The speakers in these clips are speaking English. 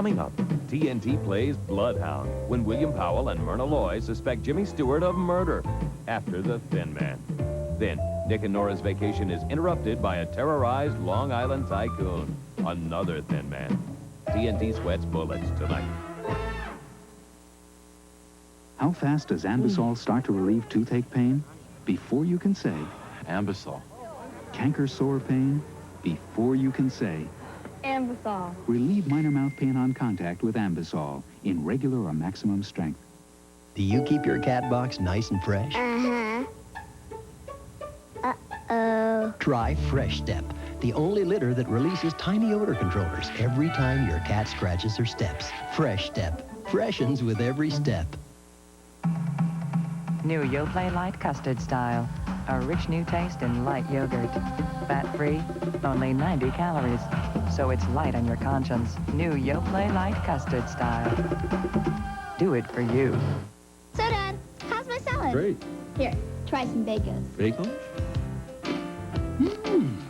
Coming up, TNT plays Bloodhound when William Powell and Myrna Loy suspect Jimmy Stewart of murder after the Thin Man. Then, Nick and Nora's vacation is interrupted by a terrorized Long Island tycoon, another Thin Man. TNT sweats bullets tonight. How fast does Anbesol start to relieve toothache pain? Before you can say Anbesol. Canker sore pain? Before you can say Anbesol. relieve minor mouth pain on contact with Anbesol in regular or maximum strength. Do you keep your cat box nice and fresh? Uh-huh. Uh-oh. Try Fresh Step, the only litter that releases tiny odor controllers every time your cat scratches her steps. Fresh Step. Freshens with every step. New Yoplait Light Custard Style. A rich new taste in light yogurt. Fat-free, only 90 calories. So it's light on your conscience. New Yoplait Light Custard Style. Do it for you. So, Dad, how's my salad? Great. Here, try some Bac-Os. Bacon?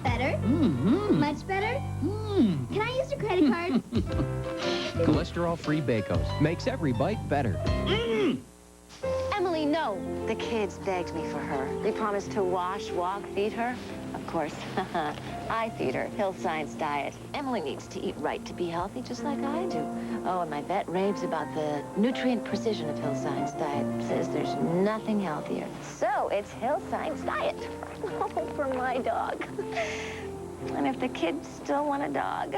Better? Much better? Can I use your credit card? Cholesterol-free Bac-Os. Makes every bite better. Emily, no. The kids begged me for her. They promised to wash, walk, feed her. Of course, I feed her. Hill Science diet. Emily needs to eat right to be healthy, just like I do. Oh, and my vet raves about the nutrient precision of Hill Science diet. Says there's nothing healthier. So it's Hill Science diet for my dog. And if the kids still want a dog,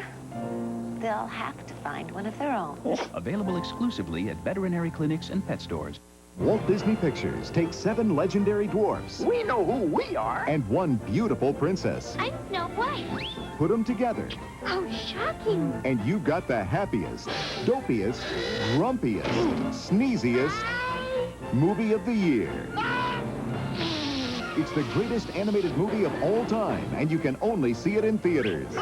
they'll have to find one of their own. Available exclusively at veterinary clinics and pet stores. Walt Disney Pictures takes 7 legendary dwarfs. We know who we are. And 1 beautiful princess. I'm Snow White. Put them together. Oh, shocking. And you've got the happiest, dopiest, grumpiest, sneeziest movie of the year. It's the greatest animated movie of all time, and you can only see it in theaters.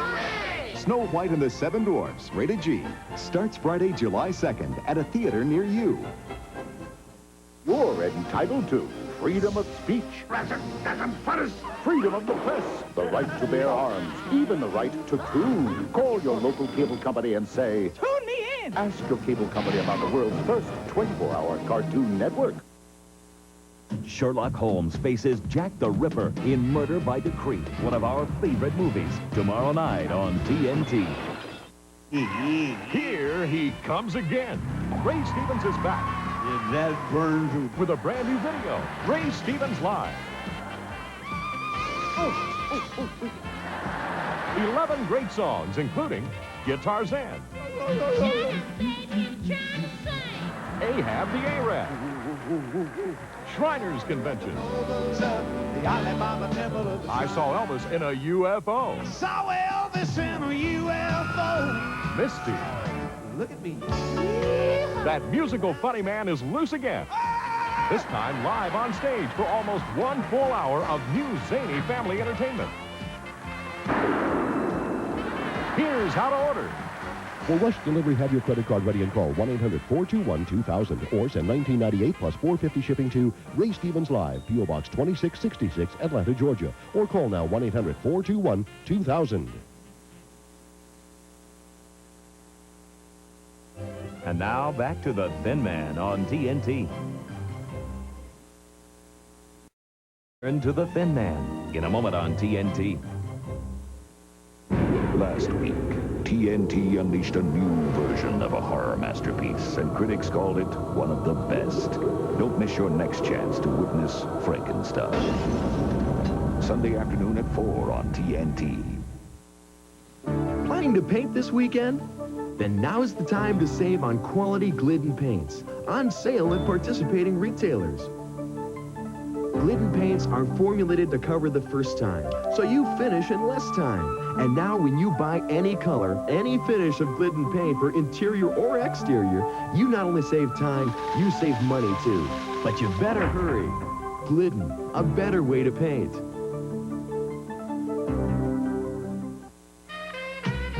Snow White and the 7 Dwarfs, rated G, starts Friday, July 2nd at a theater near you. You're entitled to freedom of speech, freedom of the press, the right to bear arms, even the right to Toon. Call your local cable company and say, Tune me in! Ask your cable company about the world's first 24-hour cartoon network. Sherlock Holmes faces Jack the Ripper in Murder by Decree, one of our favorite movies, tomorrow night on TNT. Here he comes again. Ray Stevens is back. That burns you. With a brand new video, Ray Stevens Live. 11 great songs, including Guitar Zan, Ahab the Arab, Shriners Convention. I saw Elvis in a UFO. Saw Elvis in a UFO. Misty. Look at me. That musical funny man is loose again. This time live on stage for almost 1 full hour of new zany family entertainment. Here's how to order. For rush delivery, have your credit card ready and call 1-800-421-2000 or send $19.98 plus $4.50 shipping to Ray Stevens Live, P.O. Box 2666, Atlanta, Georgia. Or call now 1-800-421-2000. And now, back to the Thin Man on TNT. Turn to the Thin Man in a moment on TNT. Last week, TNT unleashed a new version of a horror masterpiece, and critics called it one of the best. Don't miss your next chance to witness Frankenstein. Sunday afternoon at 4 on TNT. Planning to paint this weekend? Then now's the time to save on quality Glidden paints. On sale at participating retailers. Glidden paints are formulated to cover the first time, so you finish in less time. And now when you buy any color, any finish of Glidden paint for interior or exterior, you not only save time, you save money too. But you better hurry. Glidden, a better way to paint.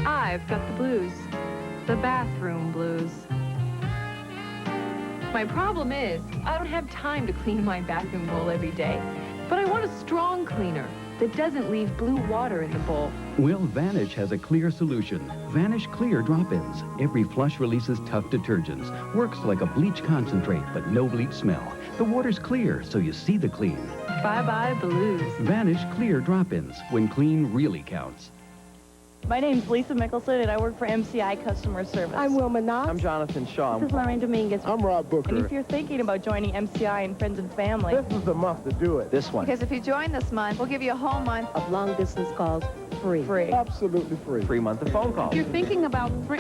I've got the blues. The bathroom blues. My problem is, I don't have time to clean my bathroom bowl every day, but I want a strong cleaner. that doesn't leave blue water in the bowl. Well, Vanish has a clear solution. Vanish Clear drop-ins. Every flush releases tough detergents. Works like a bleach concentrate, but no bleach smell. The water's clear, so you see the clean. Bye-bye blues. Vanish Clear drop-ins, when clean really counts. My name's Lisa Mickelson, and I work for MCI Customer Service. I'm Wilma Knox. I'm Jonathan Shaw. This is Lorraine Dominguez. I'm Rob Booker. And if you're thinking about joining MCI and Friends and Family, this is the month to do it. This one. Because if you join this month, we'll give you a whole month of long-distance calls free. Absolutely free. Free month of phone calls. If you're thinking about free...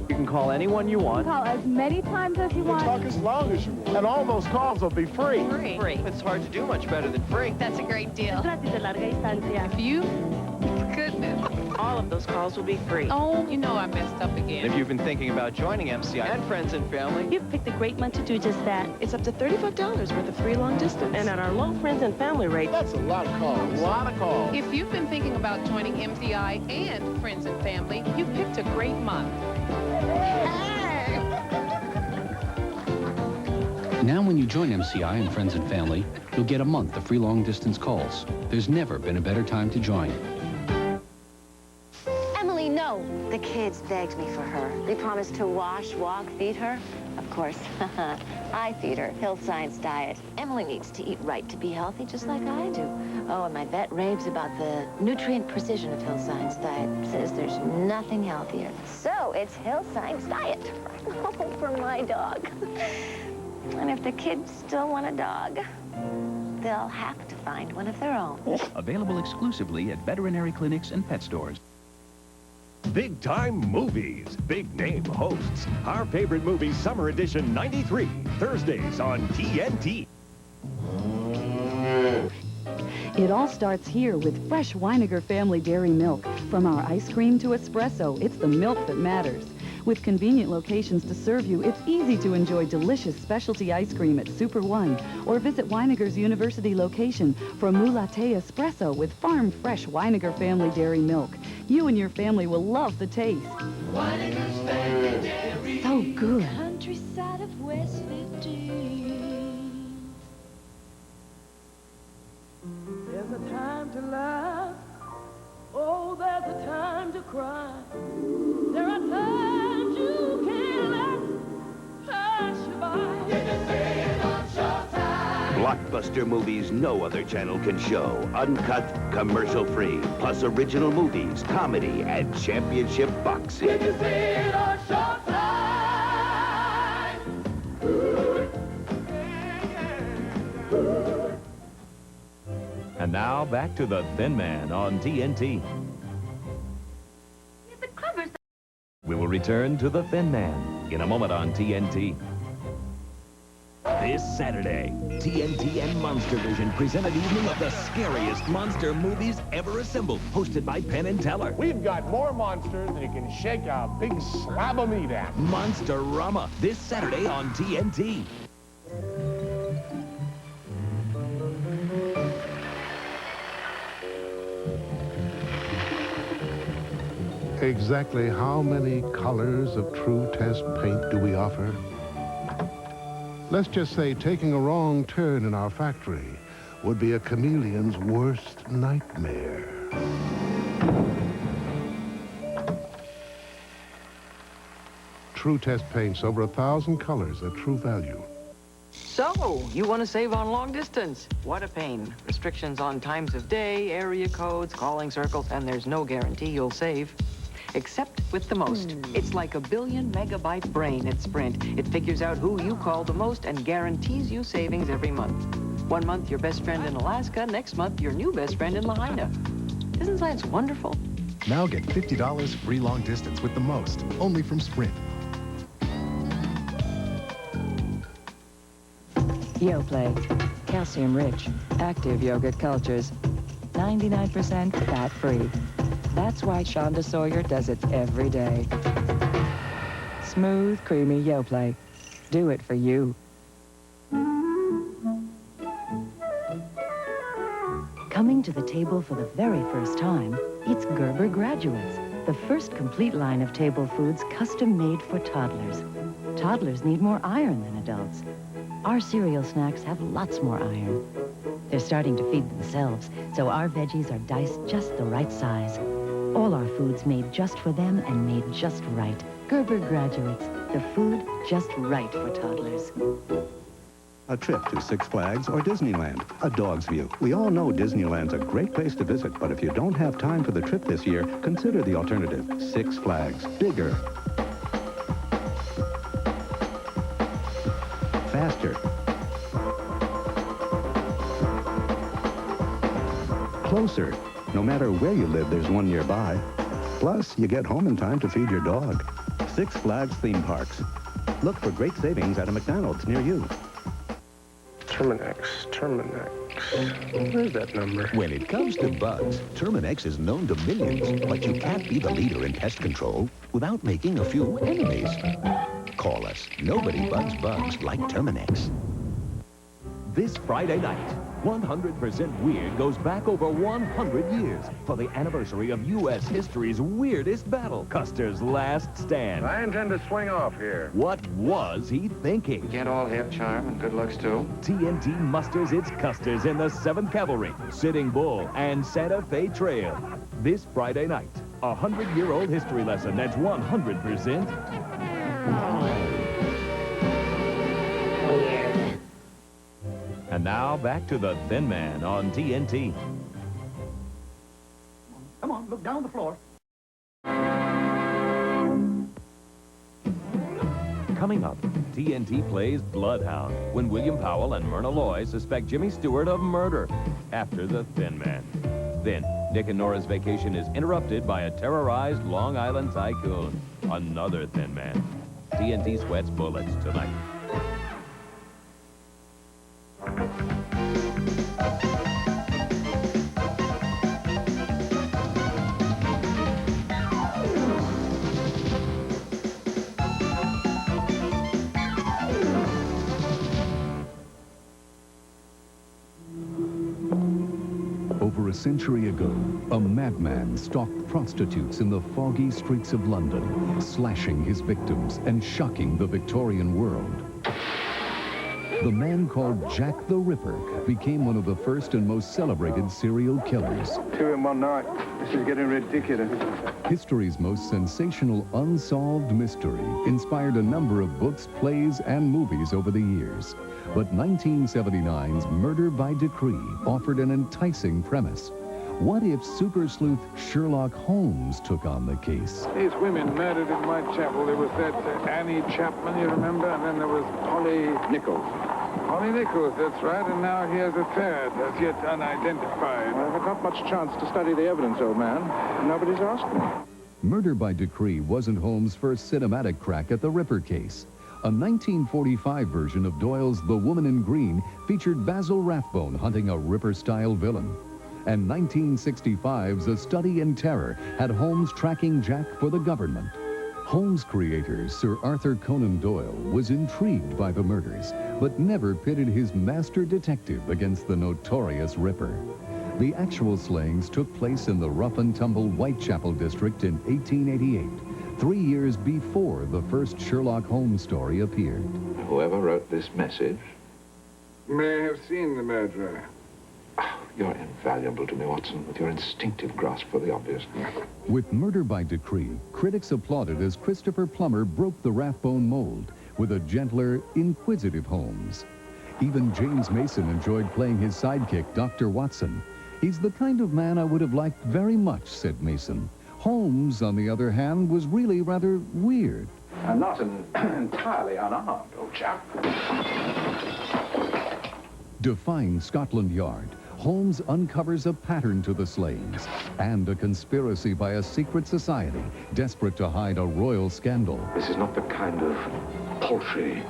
You can call anyone you want. Call as many times as you want. Talk as long as you want. And all those calls will be free. Free. It's hard to do much better than free. That's a great deal. If you... Goodness. All of those calls will be free. Oh, you know I messed up again. If you've been thinking about joining MCI and Friends and Family, You've picked a great month to do just that. It's up to $35 worth of free long distance. And at our low Friends and Family rate, that's a lot of calls. A lot of calls. If you've been thinking about joining MCI and Friends and Family, you've picked a great month. Now when you join MCI and Friends and Family, you'll get a month of free long-distance calls. There's never been a better time to join. Emily, no. The kids begged me for her. They promised to wash, walk, feed her. Of course, I feed her. Hill Science diet. Emily needs to eat right to be healthy, just like I do. Oh, and my vet raves about the nutrient precision of Hill Science diet. Says there's nothing healthier. So it's Hill Science diet for my dog. And if the kids still want a dog, they'll have to find one of their own. available exclusively at veterinary clinics and pet stores. Big time movies, big name hosts. Our favorite movie summer edition 93, Thursdays on TNT. It all starts here with fresh Winegar family dairy milk. From our ice cream to espresso, it's the milk that matters. With convenient locations to serve you, it's easy to enjoy delicious specialty ice cream at Super One, or visit Winegar's University location for a Mou Latte espresso with farm-fresh Winegar family dairy milk. You and your family will love the taste. Winegar's family dairy. So good. Countryside of West 15. There's a time to laugh. Oh, there's a time to cry. There are times you can't let pass you by. You can see it on Showtime. Blockbuster movies no other channel can show. Uncut, commercial-free, plus original movies, comedy, and championship boxing. You can see it on Showtime. And now back to the Thin Man on TNT. We will return to the Thin Man in a moment on TNT. This Saturday, TNT and MonsterVision present an evening of the scariest monster movies ever assembled, hosted by Penn Teller. We've got more monsters than you can shake a big slab of meat at. Monster-rama, this Saturday on TNT. Exactly how many colors of True Test paint do we offer? Let's just say taking a wrong turn in our factory would be a chameleon's worst nightmare. True Test paints over 1,000 colors at true value. So, you want to save on long distance? What a pain. Restrictions on times of day, area codes, calling circles, and there's no guarantee you'll save. Except with the most. It's like a 1 billion megabyte brain at Sprint. It figures out who you call the most and guarantees you savings every month. 1 month, your best friend in Alaska. Next month, your new best friend in Lahaina. Isn't science wonderful? Now get $50 free long distance with the most, only from Sprint. Yoplait, calcium-rich, active yogurt cultures, 99% fat-free. That's why Shonda Sawyer does it every day. Smooth, creamy Yoplait. Do it for you. Coming to the table for the very first time, it's Gerber Graduates, the first complete line of table foods custom-made for toddlers. Toddlers need more iron than adults. Our cereal snacks have lots more iron. They're starting to feed themselves, so our veggies are diced just the right size. All our food's made just for them and made just right. Gerber Graduates, the food just right for toddlers. A trip to Six Flags or Disneyland, a dog's view. We all know Disneyland's a great place to visit, but if you don't have time for the trip this year, consider the alternative. Six Flags. Bigger. Faster. Closer. No matter where you live, there's one nearby. Plus, you get home in time to feed your dog. Six Flags theme parks. Look for great savings at a McDonald's near you. Terminix. Where's that number? When it comes to bugs, Terminix is known to millions, but you can't be the leader in pest control without making a few enemies. Call us. Nobody bugs bugs like Terminix. This Friday night, 100% Weird goes back over 100 years for the anniversary of U.S. history's weirdest battle, Custer's Last Stand. I intend to swing off here. What was he thinking? We can't all have charm and good looks, too. TNT musters its Custers in the 7th Cavalry, Sitting Bull, and Santa Fe Trail. This Friday night, a 100-year-old history lesson that's 100% Weird. And now, back to the Thin Man on TNT. Come on, look down the floor. Coming up, TNT plays Bloodhound when William Powell and Myrna Loy suspect Jimmy Stewart of murder after the Thin Man. Then, Nick and Nora's vacation is interrupted by a terrorized Long Island tycoon, another Thin Man. TNT sweats bullets tonight. Over a century ago, a madman stalked prostitutes in the foggy streets of London, slashing his victims and shocking the Victorian world. The man called Jack the Ripper became one of the first and most celebrated serial killers. 2 in one night. This is getting ridiculous. History's most sensational unsolved mystery inspired a number of books, plays, and movies over the years. But 1979's Murder by Decree offered an enticing premise. What if super sleuth Sherlock Holmes took on the case? These women murdered in Whitechapel. There was that Annie Chapman, you remember? And then there was Polly Nichols. Polly Nichols, that's right. And now here's a third, as yet unidentified. Well, I've not much chance to study the evidence, old man. Nobody's asked me. Murder by Decree wasn't Holmes' first cinematic crack at the Ripper case. A 1945 version of Doyle's The Woman in Green featured Basil Rathbone hunting a Ripper-style villain. And 1965's A Study in Terror had Holmes tracking Jack for the government. Holmes' creator, Sir Arthur Conan Doyle, was intrigued by the murders, but never pitted his master detective against the notorious Ripper. The actual slayings took place in the rough-and-tumble Whitechapel district in 1888, 3 years before the first Sherlock Holmes story appeared. Whoever wrote this message may have seen the murderer. You're invaluable to me, Watson, with your instinctive grasp for the obvious. With Murder by Decree, critics applauded as Christopher Plummer broke the Rathbone mold with a gentler, inquisitive Holmes. Even James Mason enjoyed playing his sidekick, Dr. Watson. He's the kind of man I would have liked very much, said Mason. Holmes, on the other hand, was really rather weird. I'm not entirely unarmed, old chap. Defying Scotland Yard, Holmes uncovers a pattern to the slayings and a conspiracy by a secret society desperate to hide a royal scandal. This is not the kind of paltry,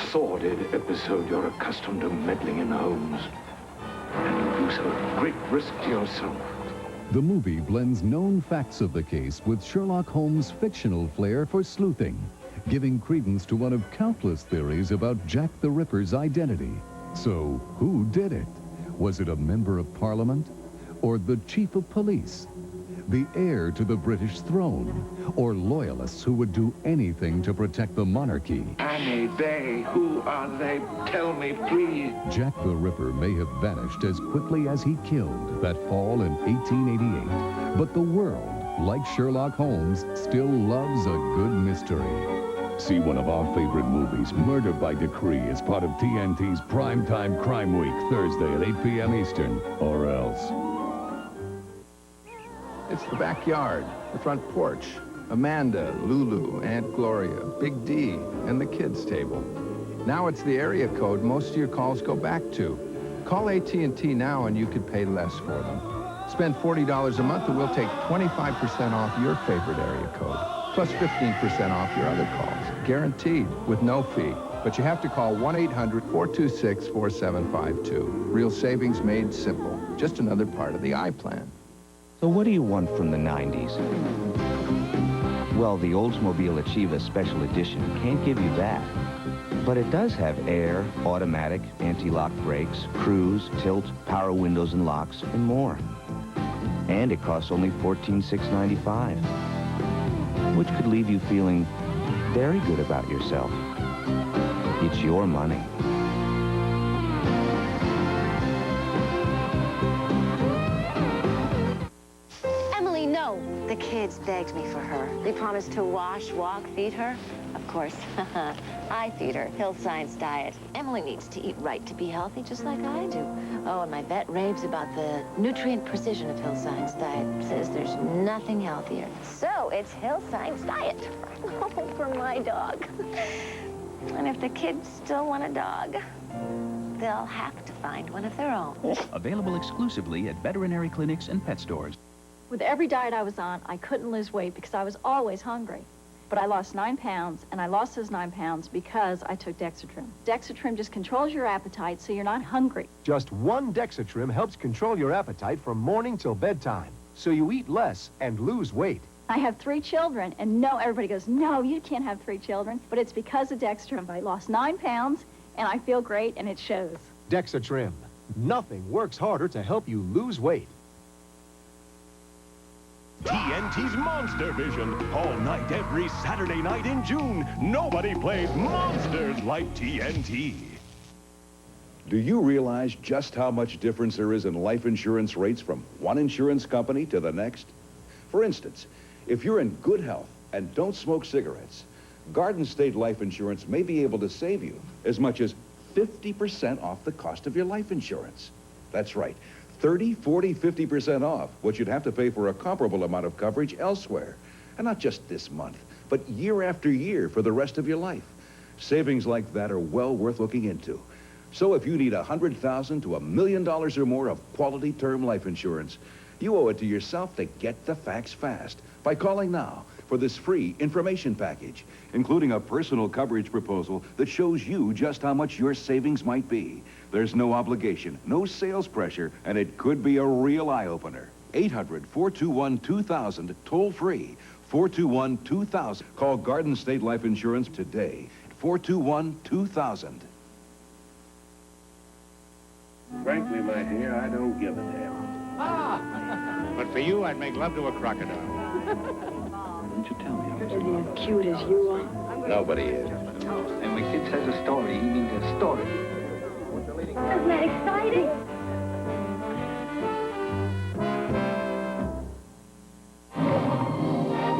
sordid episode you're accustomed to meddling in, Holmes. And you do so at great risk to yourself. The movie blends known facts of the case with Sherlock Holmes' fictional flair for sleuthing, giving credence to one of countless theories about Jack the Ripper's identity. So, who did it? Was it a member of Parliament or the chief of police? the heir to the British throne, or loyalists who would do anything to protect the monarchy. Annie, they, who are they? Tell me, please. Jack the Ripper may have vanished as quickly as he killed that fall in 1888, but the world, like Sherlock Holmes, still loves a good mystery. See one of our favorite movies, Murder by Decree, as part of TNT's Primetime Crime Week, Thursday at 8 p.m. Eastern, or else. It's the backyard, the front porch, Amanda, Lulu, Aunt Gloria, Big D, and the kids' table. Now it's the area code most of your calls go back to. Call AT&T now and you could pay less for them. Spend $40 a month and we'll take 25% off your favorite area code, plus 15% off your other calls. Guaranteed, with no fee. But you have to call 1-800-426-4752. Real savings made simple. Just another part of the iPlan. So what do you want from the 90s? Well, the Oldsmobile Achieva Special Edition can't give you that. But it does have air, automatic, anti-lock brakes, cruise, tilt, power windows and locks, and more. And it costs only $14,695, which could leave you feeling very good about yourself. It's your money. Emily, no. The kids begged me for her. They promised to wash, walk, feed her. Of course, I feed her Hill Science diet. Emily needs to eat right to be healthy, just like I do. Oh, and my vet raves about the nutrient precision of Hill Science diet. Says there's nothing healthier. So it's Hill Science diet for my dog. And if the kids still want a dog, they'll have to find one of their own. Available exclusively at veterinary clinics and pet stores. With every diet I was on, I couldn't lose weight because I was always hungry. But I lost 9 pounds, and I lost those 9 pounds because I took Dexatrim. Dexatrim just controls your appetite so you're not hungry. Just one Dexatrim helps control your appetite from morning till bedtime, so you eat less and lose weight. I have 3 children, and no, everybody goes, no, you can't have 3 children. But it's because of Dexatrim. I lost 9 pounds, and I feel great, and it shows. Dexatrim. Nothing works harder to help you lose weight. TNT's MonsterVision. All night, every Saturday night in June. Nobody plays monsters like TNT. Do you realize just how much difference there is in life insurance rates from one insurance company to the next? For instance, if you're in good health and don't smoke cigarettes, Garden State Life Insurance may be able to save you as much as 50% off the cost of your life insurance. That's right. 30, 40, 50% off what you'd have to pay for a comparable amount of coverage elsewhere. And not just this month, but year after year for the rest of your life. Savings like that are well worth looking into. So if you need $100,000 to $1 million or more of quality term life insurance, you owe it to yourself to get the facts fast by calling now for this free information package, including a personal coverage proposal that shows you just how much your savings might be. There's no obligation, no sales pressure, and it could be a real eye-opener. 800-421-2000, toll-free, 421-2000. Call Garden State Life Insurance today, 421-2000. Frankly, my dear, I don't give a damn. But for you, I'd make love to a crocodile. Didn't you tell me I was Is he as cute as you are? Nobody is. And when kid says a story, he means a story. Isn't that exciting?